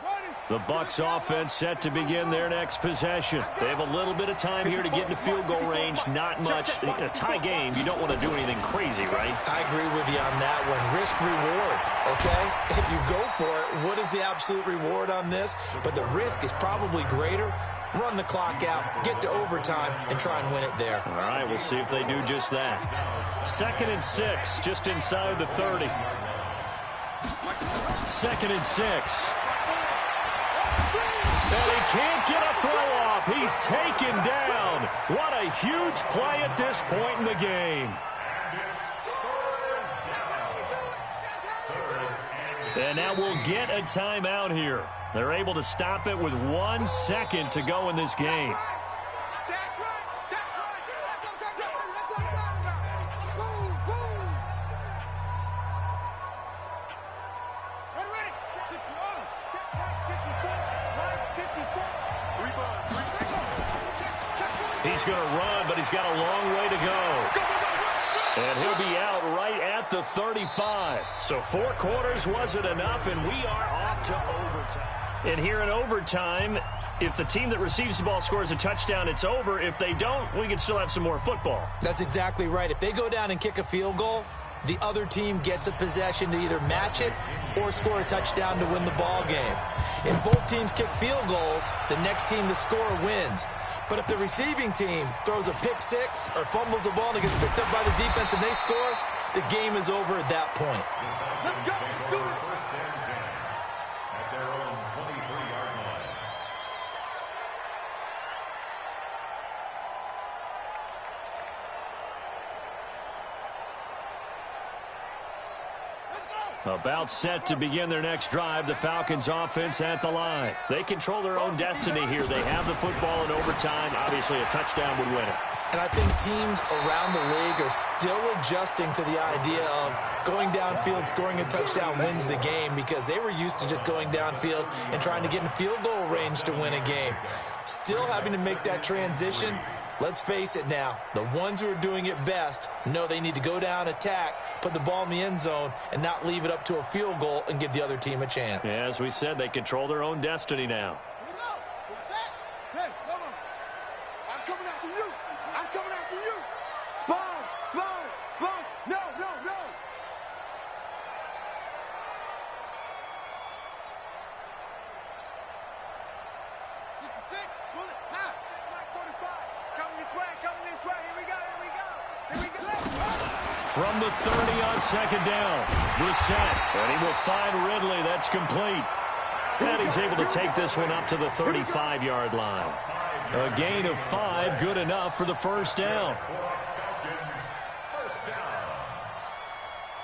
Speaker 3: Ready.
Speaker 1: The Bucs offense set to begin their next possession. They have a little bit of time here to get into field goal range. Not much. In a tie game, you don't want to do anything crazy, right?
Speaker 2: I agree with you on that one. Risk reward, okay? If you go for it, what is the absolute reward on this? But the risk is probably greater. Run the clock out, get to overtime, and try and win it there.
Speaker 1: All right, we'll see if they do just that. 2nd and 6, just inside the 30. 2nd and 6. And he can't get a throw off. He's taken down. What a huge play at this point in the game. And now we'll get a timeout here. They're able to stop it with 1 second to go in this game. He's going to run, but he's got a long way to go. And he'll be out right at the 35. So 4 quarters wasn't enough, and we are off to overtime. And here in overtime, if the team that receives the ball scores a touchdown, it's over. If they don't, we can still have some more football.
Speaker 2: That's exactly right. If they go down and kick a field goal, the other team gets a possession to either match it or score a touchdown to win the ball game. If both teams kick field goals, the next team to score wins. But if the receiving team throws a pick six or fumbles the ball and it gets picked up by the defense and they score, the game is over at that point.
Speaker 3: Let's go. Do it.
Speaker 4: First and 10 at their own 23-yard line.
Speaker 1: About set to begin their next drive, the Falcons offense at the line. They control their own destiny here. They have the football in overtime. Obviously, a touchdown would win it.
Speaker 2: And I think teams around the league are still adjusting to the idea of going downfield, scoring a touchdown wins the game, because they were used to just going downfield and trying to get in field goal range to win a game. Still having to make that transition. Let's face it now, the ones who are doing it best know they need to go down, attack, put the ball in the end zone, and not leave it up to a field goal and give the other team a chance.
Speaker 1: Yeah, as we said, they control their own destiny now.
Speaker 3: Hey, hold on. I'm coming after you. I'm coming after you. Sponge, sponge, sponge. No, no, no.
Speaker 1: From the 30 on 2nd down, Brissett, and he will find Ridley. That's complete. And he's able to take this one up to the 35-yard line. A gain of 5, good enough for the first down.
Speaker 4: First down.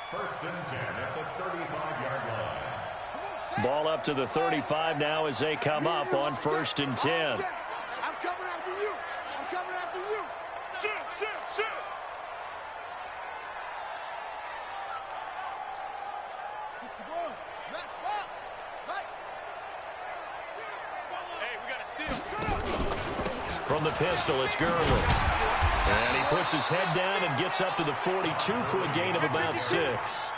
Speaker 4: First and 10 at the 35-yard line.
Speaker 1: Ball up to the 35 now as they come up on 1st and 10.
Speaker 3: I'm coming after you. I'm coming after you. Shoot, shoot, shoot.
Speaker 1: From the pistol, it's Gurley. And he puts his head down and gets up to the 42 for a gain of about 6.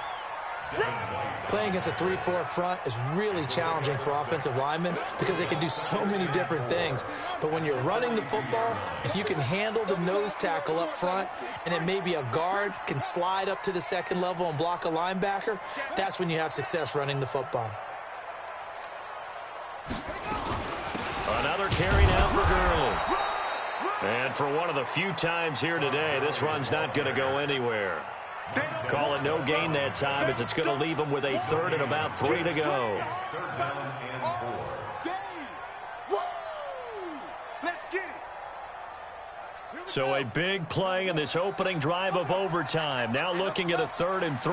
Speaker 2: Playing against a 3-4 front is really challenging for offensive linemen because they can do so many different things. But when you're running the football, if you can handle the nose tackle up front, and then maybe a guard can slide up to the second level and block a linebacker, that's when you have success running the football.
Speaker 1: Another carry now for Gurley. And for one of the few times here today, this run's not going to go anywhere. Call it no gain that time, as it's going to leave him with a 3rd and about 3 to go.
Speaker 4: Third down and 4.
Speaker 1: So a big play in this opening drive of overtime. Now looking at a 3rd and 3.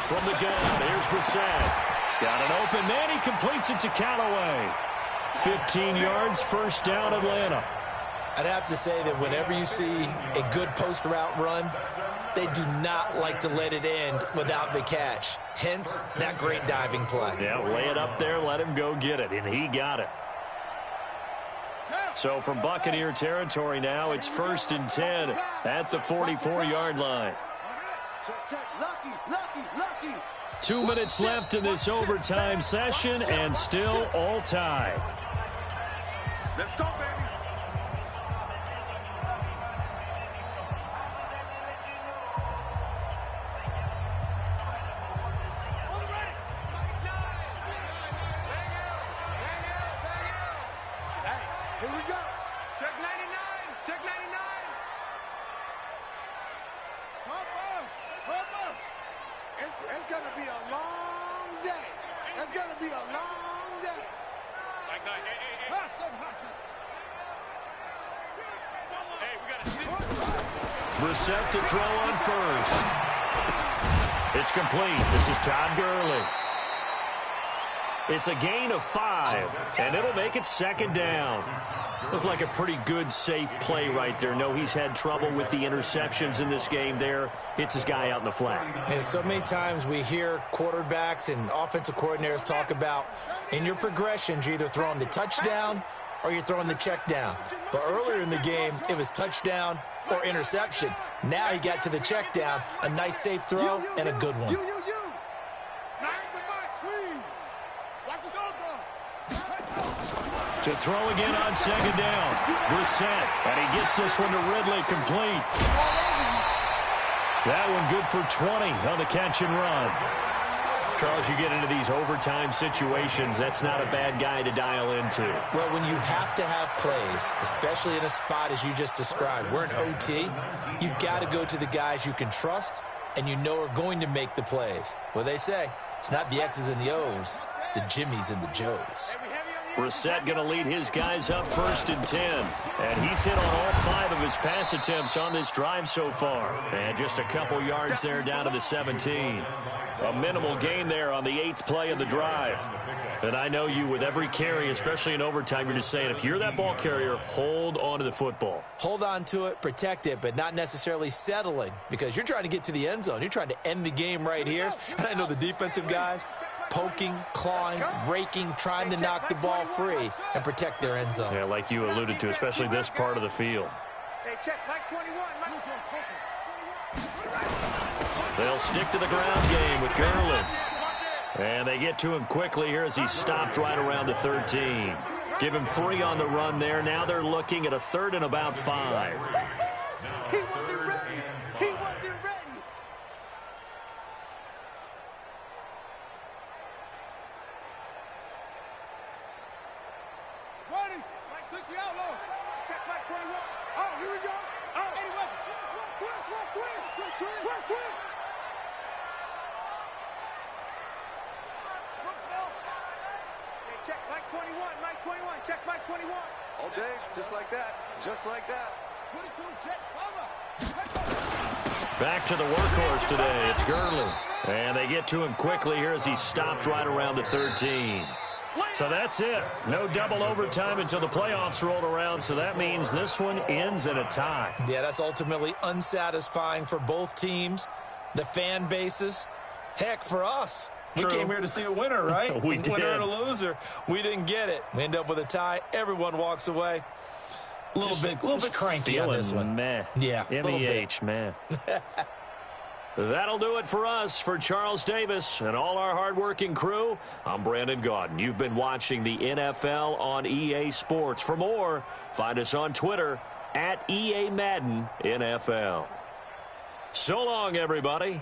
Speaker 1: From the gun, here's Brissett. He's got an open man. He completes it to Callaway. 15 yards, first down, Atlanta.
Speaker 2: I'd have to say that whenever you see a good post route run, they do not like to let it end without the catch. Hence, that great diving play.
Speaker 1: Yeah, lay it up there, let him go get it, and he got it. So from Buccaneer territory now, it's 1st and 10 at the 44-yard line.
Speaker 3: Lucky.
Speaker 1: 2 minutes left in this overtime session, and still all tied.
Speaker 3: Let's go, baby. Here we go. Check 99. Check 99. Papa. It's going to be a long day. It's going to be a long day. Hustle. Hey, we got to sit.
Speaker 1: Brissett to throw on first. It's complete. This is Todd Gurley. It's a gain of 5, and it'll make it second down. Looked like a pretty good, safe play right there. No, he's had trouble with the interceptions in this game there. Hits his guy out in the flat.
Speaker 2: And so many times we hear quarterbacks and offensive coordinators talk about in your progressions, you're either throwing the touchdown or you're throwing the check down. But earlier in the game, it was touchdown or interception. Now he got to the check down, a nice safe throw, and a good one.
Speaker 1: To throw again on second down. Brissett, and he gets this one to Ridley, complete. That one good for 20 on the catch and run. Charles, you get into these overtime situations, that's not a bad guy to dial into.
Speaker 2: Well, when you have to have plays, especially in a spot as you just described, we're in OT, you've got to go to the guys you can trust and you know are going to make the plays. Well, they say, it's not the X's and the O's, it's the Jimmies and the Joes.
Speaker 1: Brissett going to lead his guys up 1st and 10. And he's hit on all 5 of his pass attempts on this drive so far. And just a couple yards there down to the 17. A minimal gain there on the 8th play of the drive. And I know you, with every carry, especially in overtime, you're just saying, if you're that ball carrier, hold on to the football.
Speaker 2: Hold on to it, protect it, but not necessarily settling, because you're trying to get to the end zone. You're trying to end the game right here. And I know the defensive guys, poking, clawing, raking, trying to knock the ball free and protect their end zone.
Speaker 1: Yeah, like you alluded to, especially this part of the field.
Speaker 3: Hey, check Mike 21.
Speaker 1: They'll stick to the ground game with Gurley. And they get to him quickly here as he's stopped right around the 13. Give him 3 on the run there. Now they're looking at a 3rd and about 5.
Speaker 3: He wasn't ready. Ready. Mike 60 outlaw. Check Mike 21. Oh, here we go. Oh, 81. Twist. Check Mike 21. Check Mike 21. All day, just like that. 22, jet, cover.
Speaker 1: Back to the workhorse today. It's Gurley. And they get to him quickly here as he's stopped right around the 13. So that's it. No double overtime until the playoffs rolled around, so that means this one ends in a tie.
Speaker 2: Yeah, that's ultimately unsatisfying for both teams, the fan bases. Heck, for us.
Speaker 1: True.
Speaker 2: We came here to see a winner, right?
Speaker 1: We did.
Speaker 2: Winner and a loser. We didn't get it. We end up with a tie. Everyone walks away. A little bit cranky on this one.
Speaker 1: Meh.
Speaker 2: Yeah,
Speaker 1: MEH, man. That'll do it for us. For Charles Davis and all our hardworking crew, I'm Brandon Gaudin. You've been watching the NFL on EA Sports. For more, find us on Twitter @EA Madden NFL. So long, everybody.